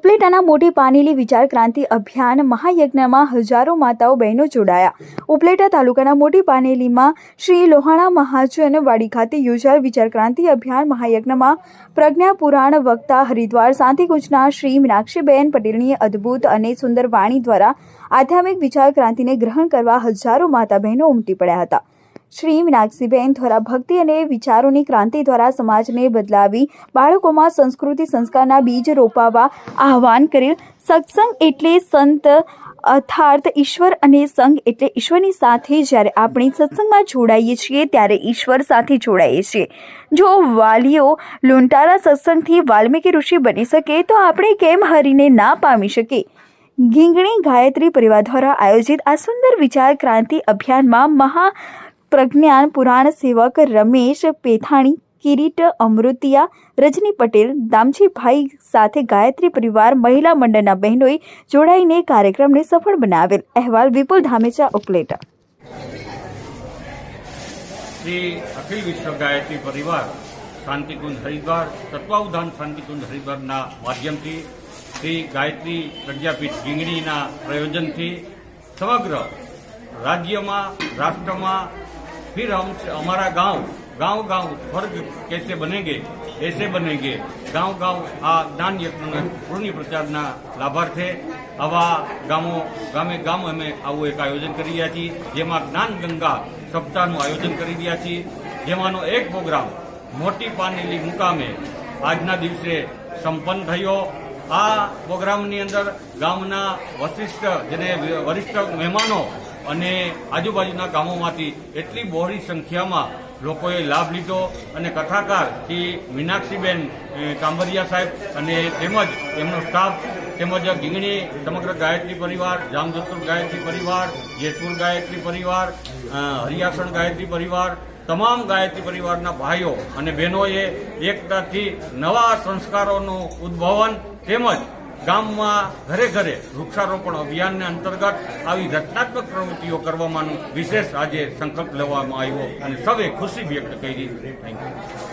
ઉપલેટાના મોટી પાનેલી વિચાર ક્રાંતિ અભિયાન મહાયજ્ઞમાં હજારો માતાઓ બહેનો જોડાયા। ઉપલેટા તાલુકાના મોટી પાનેલીમાં શ્રી લોહાણા મહાજન વાડી ખાતે યોજાયેલ વિચાર ક્રાંતિ અભિયાન મહાયજ્ઞમાં પ્રજ્ઞા પુરાણ વક્તા હરિદ્વાર શાંતિકુંજના શ્રી મીનાક્ષીબેન પટેલની અદ્ભુત અને સુંદર વાણી દ્વારા આધ્યાત્મિક વિચાર ક્રાંતિને ગ્રહણ કરવા હજારો માતા બહેનો ઉમટી પડ્યા હતા। શ્રી મીનાક્ષીબેન દ્વારા ભક્તિ અને વિચારોની ક્રાંતિ દ્વારા સમાજને બદલાવી બાળકોમાં સંસ્કૃતિ સંસ્કારના બીજ રોપાવા આહ્વાન કરેલ। સત્સંગ એટલે સંત અર્થાત ઈશ્વર અને સંગ એટલે ઈશ્વરની સાથે જ્યારે આપણે સત્સંગમાં જોડાઈએ છીએ ત્યારે ઈશ્વર સાથે જોડાઈએ છીએ। જો વાલીઓ લૂંટારા સત્સંગથી વાલ્મીકી ઋષિ બની શકે તો આપણે કેમ હરિને ના પામી શકીએ। ગીંગણી ગાયત્રી પરિવાર દ્વારા આયોજિત આ સુંદર વિચાર ક્રાંતિ અભિયાનમાં પ્રજ્ઞાન પુરાણ સેવક રમેશ પેથાણી, કિરીટ અમૃતિયા, રજની પટેલ, દામજીભાઈ સાથે ગાયત્રી પરિવાર મહિલા મંડળના બહેનોએ જોડાઈને કાર્યક્રમને સફળ બનાવેલ। અહેવાલ વિપુલ ધામેચા, ઉપલેટા। શ્રી અખિલ વિશ્વ ગાયત્રી પરિવાર શાંતિકુંજ હરિદ્વાર તત્વાવધાન શાંતિકુંજ હરિદ્વારના માધ્યમથી શ્રી ગાયત્રી પ્રજ્ઞાપીઠ ગીંગણીના પ્રયોજનથી સમગ્ર राज्य में राष्ट्र में फिर हम हमारा गांव गांव गांव स्वर्ग कैसे बनेंगे ऐसे बनेंगे। गांव गांव आ ज्ञान यज्ञ पुण्य प्रचार लाभार्थे आवा गामों गामे गाम अमे आवुं एक आयोजन करी रह्या छीए, जेमां ज्ञान गंगा सप्ताहनुं आयोजन करी रह्या छीए। जेमांनो एक प्रोग्राम मोटी पानेली मुकामे आजना दिवसे संपन्न थयो। आ प्रोग्रामनी अंदर गामना वरिष्ठ जेने वरिष्ठ मेहमानो અને આજુબાજુના ગામોમાંથી એટલી બહોળી સંખ્યામાં લોકોએ લાભ લીધો અને કથાકાર શ્રી મીનાક્ષીબેન કાંબરિયા સાહેબ અને તેમજ એમનો સ્ટાફ તેમજ ગીંગણી સમગ્ર ગાયત્રી પરિવાર, જામજોધપુર ગાયત્રી પરિવાર, જેતપુર ગાયત્રી પરિવાર, હરિયાસણ ગાયત્રી પરિવાર, તમામ ગાયત્રી પરિવારના ભાઈઓ અને બહેનોએ એકતાથી નવા સંસ્કારોનું ઉદ્ભવન તેમજ ગામમાં ઘરે ઘરે વૃક્ષારોપણ અભિયાનના અંતર્ગત આવી રચનાત્મક પ્રવૃત્તિઓ કરવામાં વિશેષ આજે સંકલ્પ લેવામાં આવ્યો અને સૌએ ખુશી વ્યક્ત કરી। Thank you.